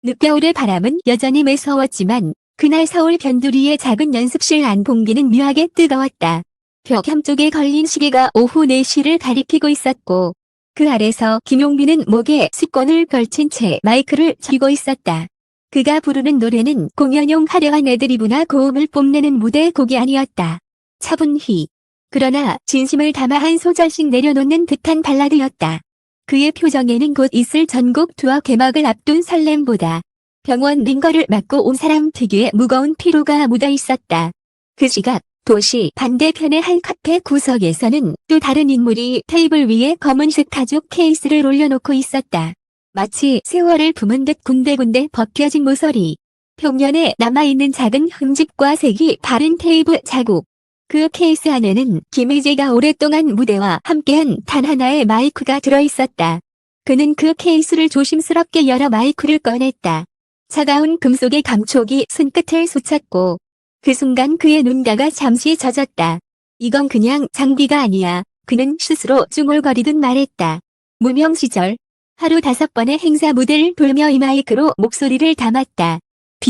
늦겨울의 바람은 여전히 매서웠지만 그날 서울 변두리의 작은 연습실 안 공기는 묘하게 뜨거웠다. 벽 한쪽에 걸린 시계가 오후 4시를 가리키고 있었고 그 아래서 김용빈은 목에 수건을 걸친 채 마이크를 쥐고 있었다. 그가 부르는 노래는 공연용 화려한 애드리브나 고음을 뽐내는 무대 곡이 아니었다. 차분히 그러나 진심을 담아 한 소절씩 내려놓는 듯한 발라드였다. 그의 표정에는 곧 있을 전국 투어 개막을 앞둔 설렘보다 병원 링거를 맞고 온 사람 특유의 무거운 피로가 묻어 있었다. 그 시각 도시 반대편의 한 카페 구석에서는 또 다른 인물이 테이블 위에 검은색 가죽 케이스를 올려놓고 있었다. 마치 세월을 품은 듯 군데군데 벗겨진 모서리, 벽면에 남아있는 작은 흠집과 색이 바른 테이프 자국. 그 케이스 안에는 김희재가 오랫동안 무대와 함께한 단 하나의 마이크가 들어있었다. 그는 그 케이스를 조심스럽게 열어 마이크를 꺼냈다. 차가운 금속의 감촉이 손끝을 스쳤고 그 순간 그의 눈가가 잠시 젖었다. 이건 그냥 장비가 아니야. 그는 스스로 중얼거리듯 말했다. 무명 시절 하루 5번의 행사 무대를 돌며 이 마이크로 목소리를 담았다.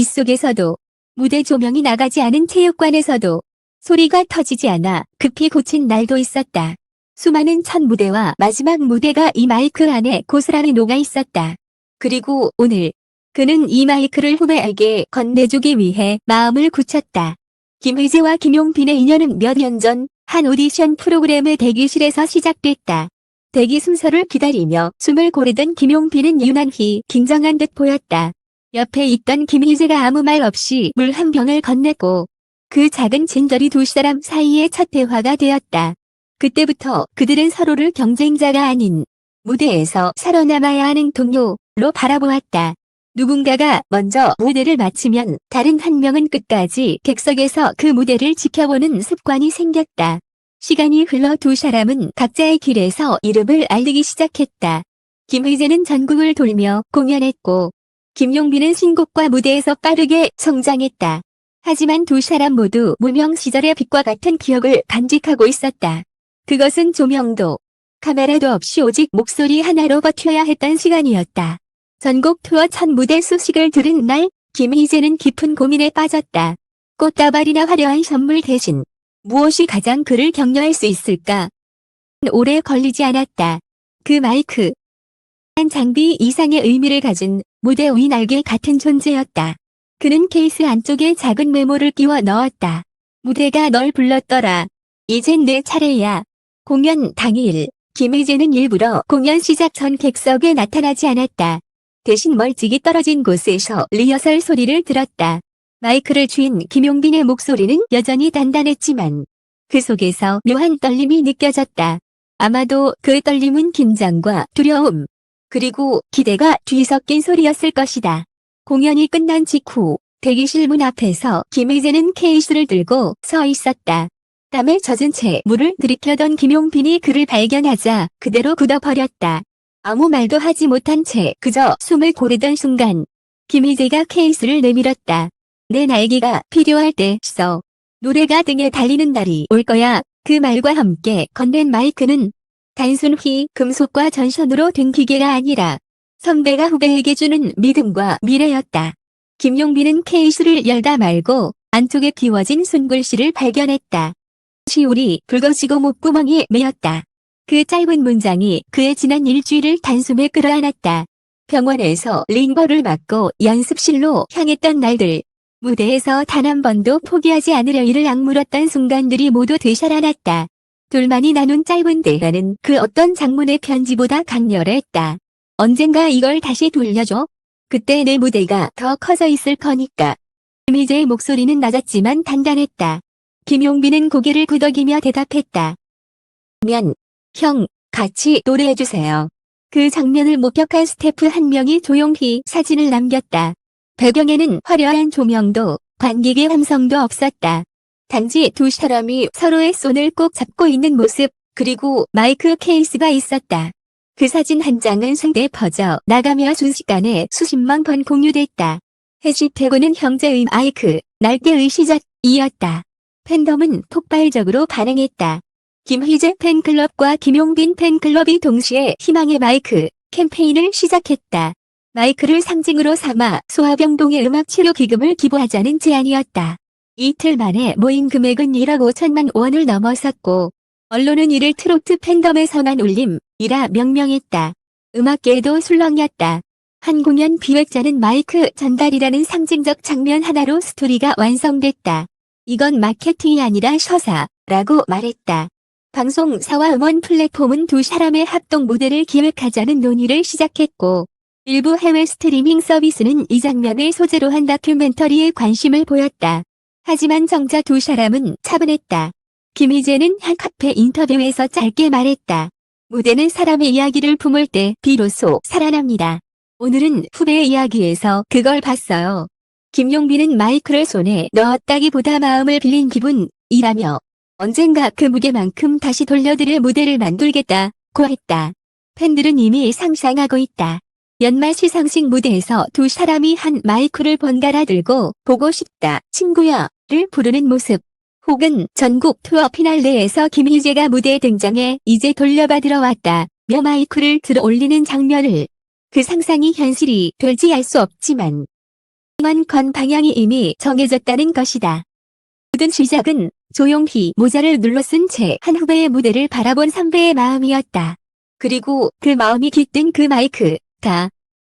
빗속에서도 무대 조명이 나가지 않은 체육관에서도 소리가 터지지 않아 급히 고친 날도 있었다. 수많은 첫 무대와 마지막 무대가 이 마이크 안에 고스란히 녹아 있었다. 그리고 오늘 그는 이 마이크를 후배에게 건네주기 위해 마음을 굳혔다. 김희재와 김용빈의 인연은 몇 년 전 한 오디션 프로그램의 대기실에서 시작됐다. 대기 순서를 기다리며 숨을 고르던 김용빈은 유난히 긴장한 듯 보였다. 옆에 있던 김희재가 아무 말 없이 물 한 병을 건넸고 그 작은 진절이 두 사람 사이의 첫 대화가 되었다. 그때부터 그들은 서로를 경쟁자가 아닌 무대에서 살아남아야 하는 동료로 바라보았다. 누군가가 먼저 무대를 마치면 다른 한 명은 끝까지 객석에서 그 무대를 지켜보는 습관이 생겼다. 시간이 흘러 두 사람은 각자의 길에서 이름을 알리기 시작했다. 김희재는 전국을 돌며 공연했고 김용빈은 신곡과 무대에서 빠르게 성장했다. 하지만 두 사람 모두 무명 시절의 빛과 같은 기억을 간직하고 있었다. 그것은 조명도 카메라도 없이 오직 목소리 하나로 버텨야 했던 시간이었다. 전국 투어 첫 무대 소식을 들은 날 김희재는 깊은 고민에 빠졌다. 꽃다발이나 화려한 선물 대신 무엇이 가장 그를 격려할 수 있을까? 오래 걸리지 않았다. 그 마이크. 한 장비 이상의 의미를 가진 무대 위 날개 같은 존재였다. 그는 케이스 안쪽에 작은 메모를 끼워 넣었다. 무대가 널 불렀더라. 이젠 내 차례야. 공연 당일, 김희재는 일부러 공연 시작 전 객석에 나타나지 않았다. 대신 멀찍이 떨어진 곳에서 리허설 소리를 들었다. 마이크를 쥔 김용빈의 목소리는 여전히 단단했지만 그 속에서 묘한 떨림이 느껴졌다. 아마도 그 떨림은 긴장과 두려움, 그리고 기대가 뒤섞인 소리였을 것이다. 공연이 끝난 직후 대기실 문 앞에서 김희재는 케이스를 들고 서 있었다. 땀에 젖은 채 물을 들이켜던 김용빈이 그를 발견하자 그대로 굳어버렸다. 아무 말도 하지 못한 채 그저 숨을 고르던 순간 김희재가 케이스를 내밀었다. 내 날개가 필요할 때 써. 노래가 등에 달리는 날이 올 거야. 그 말과 함께 건넨 마이크는 단순히 금속과 전선으로 된 기계가 아니라 선배가 후배에게 주는 믿음과 미래였다. 김용빈은 케이스를 열다 말고 안쪽에 비워진 손글씨를 발견했다. 시울이 붉어지고 목구멍이 메었다. 그 짧은 문장이 그의 지난 일주일을 단숨에 끌어안았다. 병원에서 링거를 맞고 연습실로 향했던 날들, 무대에서 단 한 번도 포기하지 않으려 이를 악물었던 순간들이 모두 되살아났다. 둘만이 나눈 짧은 대화는 그 어떤 장문의 편지보다 강렬했다. 언젠가 이걸 다시 돌려줘. 그때 내 무대가 더 커져 있을 거니까. 김희재의 목소리는 낮았지만 단단했다. 김용빈은 고개를 끄덕이며 대답했다. 형, 같이 노래해주세요. 그 장면을 목격한 스태프 한 명이 조용히 사진을 남겼다. 배경에는 화려한 조명도 관객의 함성도 없었다. 단지 두 사람이 서로의 손을 꼭 잡고 있는 모습, 그리고 마이크 케이스가 있었다. 그 사진 한 장은 생대에 퍼져 나가며 순식간에 수십만 번 공유됐다. 해시태그는 형제의 마이크, 날개의 시작이었다. 팬덤은 폭발적으로 반응했다. 김희재 팬클럽과 김용빈 팬클럽이 동시에 희망의 마이크 캠페인을 시작했다. 마이크를 상징으로 삼아 소아병동의 음악치료기금을 기부하자는 제안이었다. 이틀 만에 모인 금액은 1억 5천만 원을 넘어섰고 언론은 이를 트로트 팬덤의 선한 울림이라 명명했다. 음악계에도 술렁였다. 한 공연 기획자는 마이크 전달이라는 상징적 장면 하나로 스토리가 완성됐다. 이건 마케팅이 아니라 서사라고 말했다. 방송사와 음원 플랫폼은 두 사람의 합동 무대를 기획하자는 논의를 시작했고 일부 해외 스트리밍 서비스는 이 장면을 소재로 한 다큐멘터리에 관심을 보였다. 하지만 정작 두 사람은 차분했다. 김희재는 한 카페 인터뷰에서 짧게 말했다. 무대는 사람의 이야기를 품을 때 비로소 살아납니다. 오늘은 후배의 이야기에서 그걸 봤어요. 김용빈은 마이크를 손에 넣었다기보다 마음을 빌린 기분이라며 언젠가 그 무게만큼 다시 돌려드릴 무대를 만들겠다고 했다. 팬들은 이미 상상하고 있다. 연말 시상식 무대에서 두 사람이 한 마이크를 번갈아 들고 보고 싶다 친구야를 부르는 모습. 혹은 전국 투어 피날레에서 김희재가 무대에 등장해 이제 돌려받으러 왔다며 마이크를 들어 올리는 장면을. 그 상상이 현실이 될지 알 수 없지만 건 방향이 이미 정해졌다는 것이다. 모든 시작은 조용히 모자를 눌러 쓴 채 한 후배의 무대를 바라본 선배의 마음이었다. 그리고 그 마음이 깃든 그 마이크가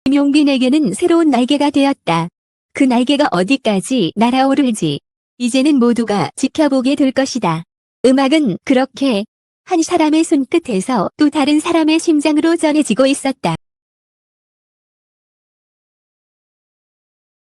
김용빈에게는 새로운 날개가 되었다. 그 날개가 어디까지 날아오를지 이제는 모두가 지켜보게 될 것이다. 음악은 그렇게 한 사람의 손끝에서 또 다른 사람의 심장으로 전해지고 있었다.